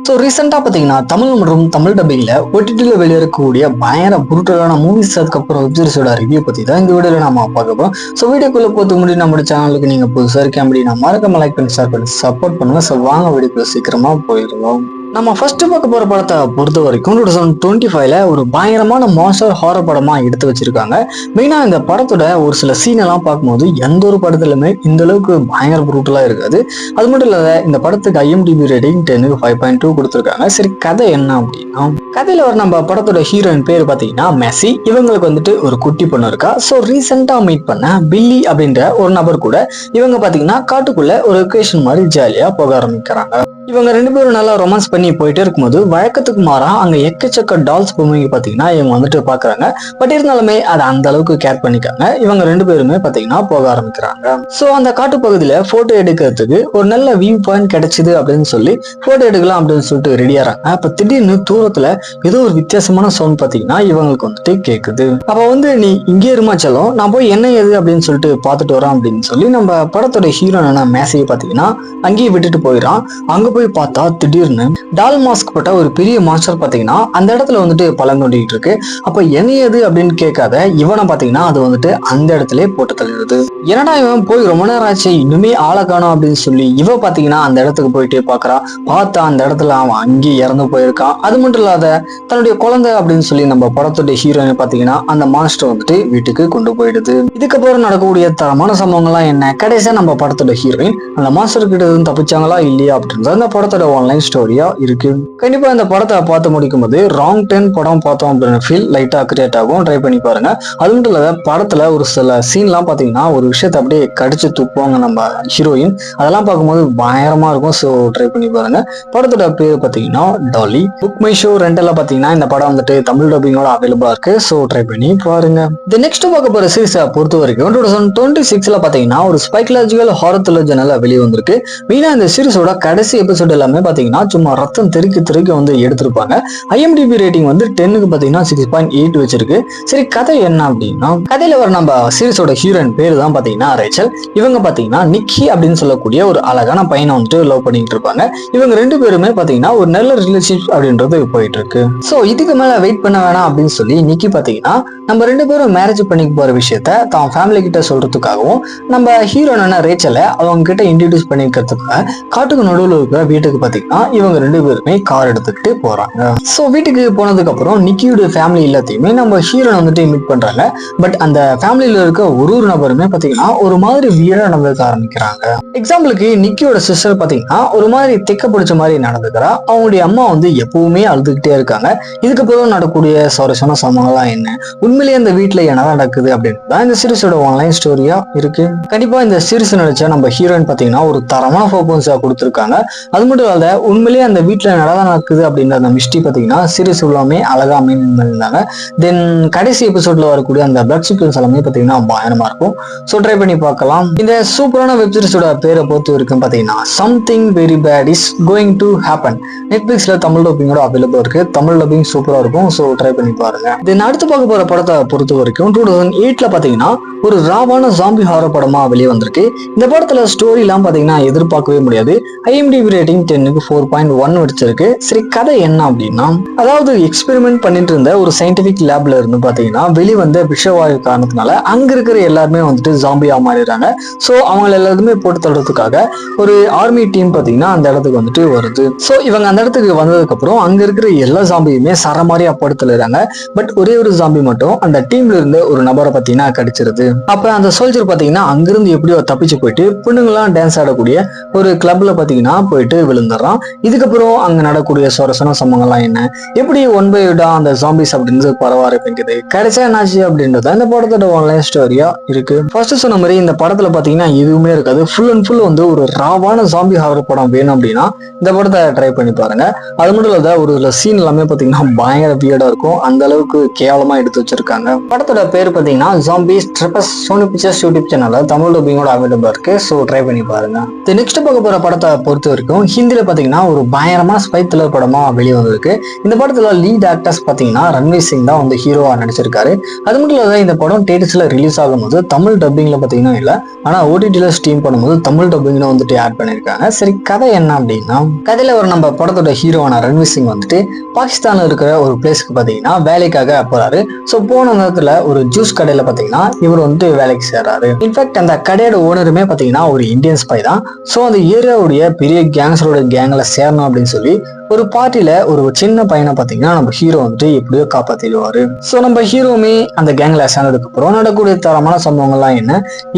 So ரீசெண்டாக பார்த்தீங்கன்னா தமிழ் மற்றும் தமிழ் டப்பிங்கில் OTT வெளியிருக்கக்கூடிய பயங்கர புருட்டலான மூவிஸ் அதுக்கப்புறம் வெப்சீரிஸோட ரிவ்யூ பற்றி தான் இந்த வீடியோவில் நம்ம பார்க்க போகிறோம். ஸோ வீடியோக்குள்ளே போகிறதுக்கு முன்னாடி நம்ம சேனலுக்கு நீங்கள் புதுசாக இருக்கேன் அப்படின்னா மறக்காம லைக் பண்ணி ஷேர் பண்ணி சப்போர்ட் பண்ணுங்கள். ஸோ வாங்க வீடியோக்குள்ள சீக்கிரமாக போயிடலாம். நம்ம ஃபர்ஸ்ட் பார்க்க போற படத்தை பொறுத்த வரைக்கும் 2025ல ஒரு பயங்கரமான மாஸ்டர் ஹாரர் படமா எடுத்து வச்சிருக்காங்க. மெயினா இந்த படத்தோட ஒரு சில சீன் எல்லாம் பார்க்கும்போது எந்த ஒரு படத்துலயுமே இந்த அளவுக்கு பயங்கர புரூட்டலா இருக்காது. அது மட்டும் இல்லாத இந்த படத்துக்கு IMDb ரேட்டிங் 10க்கு 5.2 கொடுத்துருக்காங்க. சரி, கதை என்ன அப்படின்னா, கதையில வர நம்ம படத்தோட ஹீரோயின் பேர் பாத்தீங்கன்னா மெஸ்ஸி. இவங்களுக்கு வந்துட்டு ஒரு குட்டி பொண்ணு இருக்கா. ஸோ ரீசெண்டா மீட் பண்ண பில்லி அப்படின்ற ஒரு நபர் கூட இவங்க பாத்தீங்கன்னா காட்டுக்குள்ள ஒரு வெக்கேஷன் மாதிரி ஜாலியா போக ஆரம்பிக்கிறாங்க. இவங்க ரெண்டு பேரும் நல்லா ரொமான்ஸ் பண்ணி போயிட்டே இருக்கும்போது வழக்கத்துக்கு மாறா அங்க எக்கச்சக்க டால்ஸ் பொம்மைங்க பாத்தீங்கன்னா இவங்க வந்துட்டு பாக்குறாங்க. பட் இருந்தாலுமே அதை அந்த அளவுக்கு கேர் பண்ணிக்காங்க. இவங்க ரெண்டு பேருமே பாத்தீங்கன்னா போக ஆரம்பிக்கிறாங்க. சோ அந்த காட்டு பகுதியில போட்டோ எடுக்கிறதுக்கு ஒரு நல்ல வியூ பாயிண்ட் கிடைச்சது அப்படின்னு சொல்லி போட்டோ எடுக்கலாம் அப்படின்னு சொல்லிட்டு ரெடியாறாங்க. அப்ப திடீர்னு தூரத்துல ஏதோ ஒரு வித்தியாசமான சவுண்ட் பாத்தீங்கன்னா இவங்களுக்கு வந்துட்டு கேக்குது. அப்ப வந்து நீ இங்கே இருமாச்சாலும் நான் போய் என்ன ஏது அப்படின்னு சொல்லிட்டு பாத்துட்டு வரோம் அப்படின்னு சொல்லி நம்ம படத்தோட ஹீரோனான மேசையை பாத்தீங்கன்னா அங்கேயே விட்டுட்டு போயிடான். அங்க போய் பார்த்தா திடீர்னு டால் மாஸ்க் போட்ட ஒரு பெரிய மாஸ்டர் பாத்தீங்கன்னா அந்த இடத்துல வந்துட்டு பழம் கொண்டிட்டு இருக்கு. அப்ப என்ன ஏது அப்படின்னு கேட்காத இவனை பாத்தீங்கன்னா அது வந்துட்டு அந்த இடத்துல போட்டு தள்ளிடுது. என்னடா இவன் போய் ரொம்ப நேரம் ஆச்சு இன்னுமே ஆளை காணும் அப்படின்னு சொல்லி இவ பாத்தீங்கன்னா அந்த இடத்துக்கு போயிட்டே பாக்குறான். பார்த்தா அந்த இடத்துல அவன் அங்கேயே இறந்து போயிருக்கான். அது மட்டும் இல்லாத தன்னுடைய குழந்தை அப்படின்னு சொல்லி நம்ம படத்தோட ஹீரோயின் பாத்தீங்கன்னா அந்த மாஸ்டர் வந்துட்டு வீட்டுக்கு கொண்டு போயிடுது. இதுக்கப்புறம் நடக்கக்கூடிய தரமான சம்பவங்கள்லாம் என்ன, கடைசியா நம்ம படத்தோட ஹீரோயின் அந்த மாஸ்டர் கிட்ட இருந்து தப்பிச்சாங்களா இல்லையா அப்படின்றது அந்த படத்தோட ஆன்லைன் ஸ்டோரியா இருக்கு. கண்டிப்பா இந்த படத்தை பார்த்து முடிக்கும் போது ராங் டர்ன் படம் பார்த்தோம் அப்படின்னு ஃபீல் லைட்டா கிரியேட் ஆகும். ட்ரை பண்ணி பாருங்க. அது மட்டும் இல்லாத படத்துல ஒரு சில சீன்லாம் பாத்தீங்கன்னா ஒரு விஷயத்தை அப்படியே கடிச்சு துப்புவாங்க நம்ம ஹீரோயின். அதெல்லாம் பார்க்கும்போது பயங்கரமா இருக்கும். ஸோ ட்ரை பண்ணி பாருங்க. படத்தோட பேர் பாத்தீங்கன்னா டாலி. புக் மை ஷோ ரெண்டெல்லாம் பாத்தீங்கன்னா இந்த படம் வந்துட்டு தமிழ் டப்பிங்கோட அவைலபிளா இருக்கு. ஸோ ட்ரை பண்ணி பாருங்க. இந்த நெக்ஸ்ட் பார்க்க போற சீரிஸை பொறுத்த வரைக்கும் 2026ல பாத்தீங்கன்னா ஒரு சைக்கலாஜிக்கல் ஹாரர் த்ரில்லர் ஜன்னல வெளியே வந்திருக்கு. மெயினா இந்த சீரிஸோட கடைசி எபிசோட் எல்லாமே பாத்தீங்கன்னா சும்மா ரத்தம் தெறிக்க வந்து எடுத்திருப்பாங்க. IMDb ரேட்டிங் வந்து 10க்கு பாத்தீங்கன்னா 6.8 வச்சிருக்கு. சரி, கதை என்ன அப்படின்னா, கதையில வர நம்ம சீரிஸோட ஹீரோயின் பேரு தான் பாத்தீங்கன்னா ரேச்சல். இவங்க பாத்தீங்கன்னா நிக்கி அப்படின்னு சொல்லக்கூடிய ஒரு அழகான பையனை வந்துட்டு லவ் பண்ணிட்டு இருப்பாங்க. இவங்க ரெண்டு பேருமே பாத்தீங்கன்னா ஒரு நல்ல ரிலேஷன்ஷிப் அப்படின்றது போயிட்டு இருக்கு. சோ இதுக்கு மேல வெயிட் பண்ண வேணாம் அப்படின்னு சொல்லி நிக்கி பாத்தீங்கன்னா நம்ம ரெண்டு பேரும் மேரேஜ் பண்ணிக்க போற விஷயத்த தான் ஃபேமிலி கிட்ட சொல்றதுக்காகவும் நம்ம ஹீரோனான ரேச்சலை அவங்க கிட்ட இன்ட்ரடியூஸ் பண்ணிக்கிறதுக்காக காட்டுக்கு நடுவில் இருக்கிற வீட்டுக்கு பாத்தீங்கன்னா இவங்க ரெண்டு பேருமே கார் எடுத்துக்கிட்டு போறாங்க. சோ வீட்டுக்கு போனதுக்கு அப்புறம் நிக்கியோட ஃபேமிலி எல்லாத்தையுமே நம்ம ஹீரோன் வந்துட்டு மீட் பண்றாங்க. பட் அந்த ஃபேமிலியில இருக்க ஒரு நபருமே பாத்தீங்கன்னா ஒரு மாதிரி வியடா நடந்துக்க ஆரம்பிக்கிறாங்க. எக்ஸாம்பிளுக்கு நிக்கியோட சிஸ்டர் பாத்தீங்கன்னா ஒரு மாதிரி தெக்க பிடிச்ச மாதிரி நடந்துக்கிறா. அவங்களுடைய அம்மா வந்து எப்பவுமே அழுதுகிட்டே இருக்காங்க. இதுக்கப்புறம் நடக்கக்கூடிய சுவாரஸ்யமான சம்பவங்கள்லாம் என்ன, உண்மையிலேயே அந்த வீட்டுல என்னதான் நடக்குது அப்படின்னு இந்த சீரிஸோட ஆன்லைன் ஸ்டோரியா இருக்கு. கண்டிப்பா இந்த சீரிஸ் நடிச்ச நம்ம ஹீரோயின் பாத்தீங்கன்னா ஒரு தரமான பர்ஃபார்மன்ஸா கொடுத்திருக்காங்க. அது மட்டும் இல்லாத உண்மையிலேயே அந்த வீட்டுல நடக்குது அப்படின்ற அந்த மிஸ்டி பாத்தீங்கன்னா சீரிஸ் எல்லாமே அழகா மெயின் பண்ணியிருந்தாங்க. தென் கடைசி எபிசோட்ல வரக்கூடிய அந்த பிளட் சீக்வன்ஸ் எல்லாமே பாத்தீங்கன்னா பயங்கரமா இருக்கும். ஸோ ட்ரை பண்ணி பார்க்கலாம். இந்த சூப்பரான வெப் சீரிஸோட பேரை பொறுத்த வரைக்கும் பாத்தீங்கன்னா something very bad is going to happen. நெட்ஃபிளிக்ஸ்ல தமிழ் டப்பிங்கோட அவைலபிள் இருக்கு. தமிழ் டப்பிங் சூப்பரா இருக்கும். ஸோ ட்ரை பண்ணி பாருங்க. தென் அடுத்து பார்க்க போற படத்தை பொறுத்த வரைக்கும் 2008ல பாத்தீங்கன்னா ஒரு ராவான ஜாம்பி ஹாரர் படமா வெளியே வந்திருக்கு. இந்த படத்துல ஸ்டோரி எல்லாம் பாத்தீங்கன்னா எதிர்பார்க்கவே முடியாது. IMDb ரேட்டிங் 10க்கு 4.1 வச்சிருக்கு. சரி, கதை என்ன அப்படின்னா, அதாவது எக்ஸ்பெரிமெண்ட் பண்ணிட்டு இருந்த ஒரு சயின்டிபிக் லேப்ல இருந்து பாத்தீங்கன்னா வெளிவந்த விஷவாயு காரணத்தினால அங்க இருக்கிற எல்லாருமே வந்துட்டு ஜாம்பியா மாறிடுறாங்க. ஸோ அவங்க எல்லாருமே போட்டு தடுறதுக்காக ஒரு ஆர்மி டீம் பாத்தீங்கன்னா அந்த இடத்துக்கு வந்துட்டு வருது. ஸோ இவங்க அந்த இடத்துக்கு வந்ததுக்கு அப்புறம் அங்க இருக்கிற எல்லா ஜாம்பியுமே சரமாரியா படுத்துறாங்க. பட் ஒரே ஒரு ஜாம்பி மட்டும் அந்த டீம்ல இருந்து ஒரு நபரை பாத்தீங்கன்னா கடிச்சிருது. அப்ப அந்த சோல்ஜர் பாத்தீங்கன்னா அங்கிருந்து எப்படியோ தப்பிச்சு போயிட்டு பொண்ணுங்களாம் டான்ஸ் ஆடக்கூடிய ஒரு கிளப்ல பாத்தீங்கன்னா போயிட்டு விழுந்துடுறான். இதுக்கப்புறம் அங்க நடக்கூடிய சுவாரஸ்யமான சம்பவங்கள்லாம் என்ன, எப்படி ஒன் பை ஒன்னா அந்த ஜாம்பிஸ் அப்படின்னு பரவாயில்லைங்குது, கடைசியா என்னாச்சு அப்படின்றத இந்த படத்தோட ஆன்லைன் ஸ்டோரியா இருக்கு. ஃபர்ஸ்ட் சொன்ன மாதிரி இந்த படத்துல பாத்தீங்கன்னா எதுவுமே இருக்காது. ஃபுல் அண்ட் ஃபுல் வந்து ஒரு ராவான ஜாம்பி ஹாரர் படம் வேணும் அப்படின்னா இந்த படத்தை ட்ரை பண்ணி பாருங்க. அது மட்டும் இல்லாத ஒரு சீன் எல்லாமே பாத்தீங்கன்னா பயங்கர வியர்டா இருக்கும். அந்த அளவுக்கு கேவலமா எடுத்து வச்சிருக்காங்க. படத்தோட பேர் பாத்தீங்கன்னா zombies triple plus Sony Pictures YouTube சேனல்ல தமிழ் டப்பிங்கோட அவைலபிளா இருக்கு. ஸோ ட்ரை பண்ணி பாருங்க. நெக்ஸ்ட் பார்க்க போற படத்தை பொறுத்த வரைக்கும் ஹிந்தியில பாத்தீங்கன்னா ஒரு பயங்கரமான ஸ்பை த்ரில்லர் படமா வெளியே வந்திருக்கு. இந்த படத்துல லீட் ஆக்டர்ஸ் பாத்தீங்கன்னா ரன்வீர் சிங் தான் வந்து ஹீரோவா நடிச்சிருக்காரு. அது மட்டும் இல்லாத இந்த படம் தேட்டர்ஸ்ல ரிலீஸ் ஆகும்போது தமிழ் டப்பிங்ல பாத்தீங்கன்னா இல்ல, ஆனா ஓடிடில ஸ்ட்ரீம் பண்ணும்போது தமிழ் டப்பிங்ல வந்துட்டு ஆட் பண்ணிருக்காங்க. சரி, கதை என்ன அப்படின்னா, கதையில ஒரு நம்ம படத்தோட ஹீரோவான ரன்வீர் சிங் வந்துட்டு பாகிஸ்தான்ல இருக்கிற ஒரு பிளேஸ்க்கு பாத்தீங்கன்னா வேலைக்காக போறாரு. ஸோ போன நேரத்துல ஒரு ஜூஸ் கடையில பாத்தீங்கன்னா இவர் வந்து வேலைக்கு சேர்றாரு. இன்ஃபேக்ட் அந்த கடையோட ஓனருமே பாத்தீங்கன்னா ஒரு இந்தியன் ஸ்பை தான். ஸோ அந்த ஏரியாவுடைய பெரிய கேங்ஸரோட கேங்ல சேரணும் அப்படின்னு சொல்லி ஒரு பார்ட்டியில ஒரு சின்ன பையனை பாத்தீங்கன்னா நம்ம ஹீரோ வந்துட்டு எப்படியோ காப்பாத்திடுவாரு. ஸோ நம்ம ஹீரோமே அந்த கேங்ல சேர்ந்ததுக்கு அப்புறம் நடக்கக்கூடிய தரமான சம்பவங்கள்லாம் என்ன,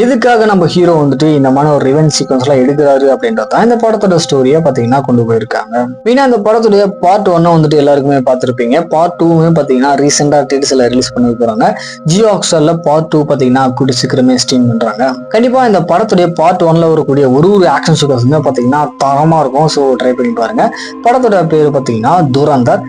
எதுக்காக நம்ம ஹீரோ வந்துட்டு இந்த மாதிரி ஒரு ரிவெஞ்ச் சீக்வன்ஸ் எல்லாம் எடுக்கிறாரு அப்படின்றதான் இந்த படத்தோட ஸ்டோரியை பாத்தீங்கன்னா கொண்டு போயிருக்காங்க. மெயினா இந்த படத்துடைய பார்ட் 1 வந்துட்டு எல்லாருக்குமே பார்த்திருப்பீங்க. பார்ட் 2மே பாத்தீங்கன்னா ரீசெண்டா தேட்டர்ஸ்ல ரிலீஸ் பண்ணி போறாங்க. ஜியோ ஹாட்ஸ்டார்ல பார்ட் 2 பாத்தீங்கன்னா கூடி சீக்கிரமே ஸ்ட்ரீம் பண்றாங்க. கண்டிப்பா இந்த படத்துடைய பார்ட் 1ல வரக்கூடிய ஒரு ஆக்ஷன் சீக்வன்ஸுமே பாத்தீங்கன்னா தரமா இருக்கும். ஸோ ட்ரை பண்ணி பாருங்க. படத்தோட பேரு பாத்தீங்கன்னா துரந்தர்.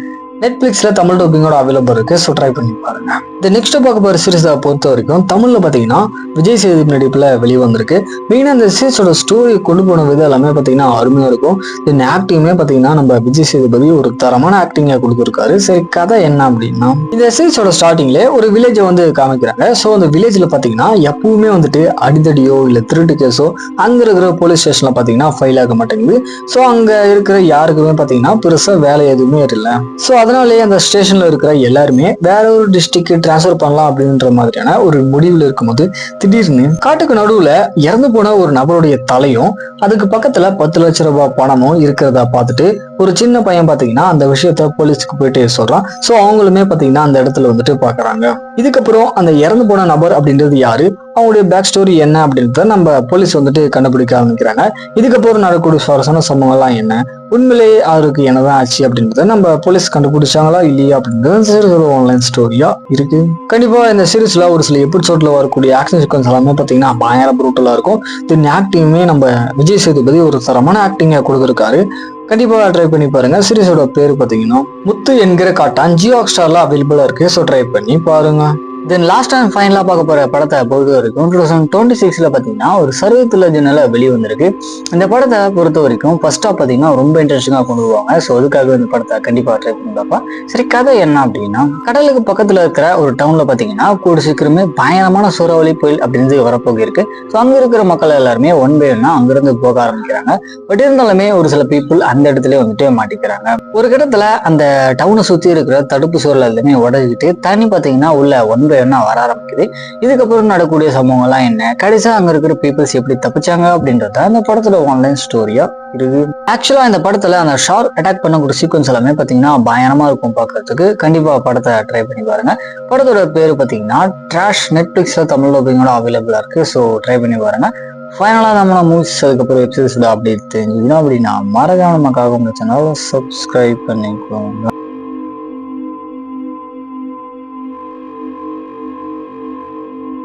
நெட்ஃபிளிக்ஸ்ல தமிழ் டப்பிங்கோட அவைலபிள் இருக்கு. ஸோ ட்ரை பண்ணி பாருங்க. இந்த நெக்ஸ்ட் பார்க்க போற சீரிஸை பொறுத்த வரைக்கும் தமிழ்ல பாத்தீங்கன்னா விஜய் சேதுபதி நடிப்புல வெளியே வந்திருக்கு. மெயினா இந்த சீரிஸோட ஸ்டோரி கொண்டு போன விதம் எல்லாமே பாத்தீங்கன்னா அருமையா இருக்கும். இந்த ஆக்டிங்குமே பாத்தீங்கன்னா நம்ம விஜய் சேதுபதி ஒரு தரமான ஆக்டிங்கா கொடுத்துருக்காரு. சரி, கதை என்ன அப்படின்னா, இந்த சீரிஸோட ஸ்டார்டிங்ல ஒரு வில்லேஜ் வந்து காமிக்கிறாங்க. ஸோ அந்த வில்லேஜ்ல பாத்தீங்கன்னா எப்பவுமே வந்துட்டு அடிதடியோ இல்ல திருட்டு கேஸோ அங்க இருக்கிற போலீஸ் ஸ்டேஷன்ல பாத்தீங்கன்னா ஃபைல் ஆக மாட்டேங்குது. ஸோ அங்க இருக்கிற யாருக்குமே பாத்தீங்கன்னா பெருசா வேலை எதுவுமே இல்லை. ஸோ அதனாலேயே அந்த ஸ்டேஷன்ல இருக்கிற எல்லாருமே வேற ஒரு டிஸ்ட்ரிக்ட் டிரான்ஸ்பர் பண்ணலாம் அப்படின்ற மாதிரியான ஒரு முடிவுல இருக்கும்போது திடீர்னு காட்டுக்கு நடுவுல இறந்து போன ஒரு நபருடைய தலையும் அதுக்கு பக்கத்துல 10 லட்சம் ரூபாய் பணமும் இருக்கிறதா பார்த்துட்டு ஒரு சின்ன பையன் பாத்தீங்கன்னா அந்த விஷயத்த போலீஸ்க்கு போயிட்டு சொல்றான். ஸோ அவங்களுமே பாத்தீங்கன்னா அந்த இடத்துல வந்துட்டு பாக்குறாங்க. இதுக்கப்புறம் அந்த இறந்து போன நபர் அப்படின்றது யாரு, அவங்களுடைய பேக் ஸ்டோரி என்ன அப்படின்றத நம்ம போலீஸ் வந்துட்டு கண்டுபிடிக்க ஆரம்பிக்கிறாங்க. இதுக்கப்புறம் நடக்கக்கூடிய சுவாரஸ்யமான சம்பவங்கள்லாம் என்ன, உண்மையிலேயே அவருக்கு என்னதான் ஆச்சு அப்படின்றத நம்ம போலீஸ் கண்டுபிடிச்சாங்களா இல்லையா அப்படின்றது ஒரு ஆன்லைன் ஸ்டோரியா இருக்கு. கண்டிப்பா இந்த சீரிஸ்ல ஒரு சில எபிசோட்ல வரக்கூடிய ஆக்ஷன் சீக்வன்ஸ் எல்லாமே பாத்தீங்கன்னா பயங்கர ப்ரூட்டலா இருக்கும். தென் ஆக்டிங்குமே நம்ம விஜய் சேதுபதி ஒரு தரமான ஆக்டிங்கா கொடுத்துருக்காரு. கண்டிப்பா ட்ரை பண்ணி பாருங்க. சீரிஸோட பேரு பாத்தீங்கன்னா முத்து என்கிற காட்டான். ஜியோ ஹாட்ஸ்டார்ல அவைலபிளா இருக்கு. ஸோ ட்ரை பண்ணி பாருங்க. தென் லாஸ்ட் அண்ட் ஃபைனலா பார்க்க போற படத்தை பொறுத்த வரைக்கும் 2026ல பாத்தீங்கன்னா ஒரு சர்வே த்ரில்லர் ஜெனரல் வெளியே வந்திருக்கு. இந்த படத்தை பொறுத்த வரைக்கும் ஃபர்ஸ்ட் ஆஃப் பாத்தீங்கன்னா ரொம்ப இன்ட்ரெஸ்டிங்கா கொண்டு வருவாங்க. ஸோ அதுக்காக இந்த படத்தை கண்டிப்பா ட்ரை பண்ணி பார்ப்பேன். சரி, கதை என்ன அப்படின்னா, கடலுக்கு பக்கத்துல இருக்கிற ஒரு டவுன்ல பாத்தீங்கன்னா கூடி சீக்கிரமே பயங்கரமான சூறாவளி புயல் அப்படின்னு வரப்போக இருக்கு. ஸோ அங்க இருக்கிற மக்கள் எல்லாருமே ஒன் பை ஒன்னா அங்கிருந்து போக ஆரம்பிக்கிறாங்க. பட் இருந்தாலுமே ஒரு சில பீப்புள் அந்த இடத்துல வந்துட்டு மாட்டிக்கிறாங்க. ஒரு இடத்துல அந்த டவுனை சுத்தி இருக்கிற தடுப்பு சுவர்கள் எல்லாமே உடஞ்சிட்டு தண்ணி பாத்தீங்கன்னா உள்ள ஒன் என்ன வர ஆரம்பிக்குது. இதுக்கப்புறம் நடக்கக்கூடிய சம்பவங்கள்லாம் என்ன, கடைசியா அங்க இருக்கிற பீப்புள்ஸ் எப்படி தப்பிச்சாங்க அப்படின்றத அந்த படத்துல ஆன்லைன் ஸ்டோரியா இருக்கு. ஆக்சுவலா இந்த படத்துல அந்த ஷார்க் அட்டாக் பண்ணக்கூடிய சீக்வன்ஸ் எல்லாமே பாத்தீங்கன்னா பயங்கரமா இருக்கும் பாக்குறதுக்கு. கண்டிப்பா படத்தை ட்ரை பண்ணி பாருங்க. படத்தோட பேரு பாத்தீங்கன்னா ட்ராஷ். நெட்ஃபிளிக்ஸ்ல தமிழ் டப்பிங்கோட அவைலபிளா இருக்கு. ஸோ ட்ரை பண்ணி பாருங்க. ஃபைனலா நம்ம மூவிஸ் அதுக்கப்புறம் வெப்சீரிஸோட அப்டேட் தெரிஞ்சுக்கணும் அப்படின்னா மறக்காம நமக்காக உங்க சேனலை சப்ஸ்கிரைப் பண்ணிக்கோங்க.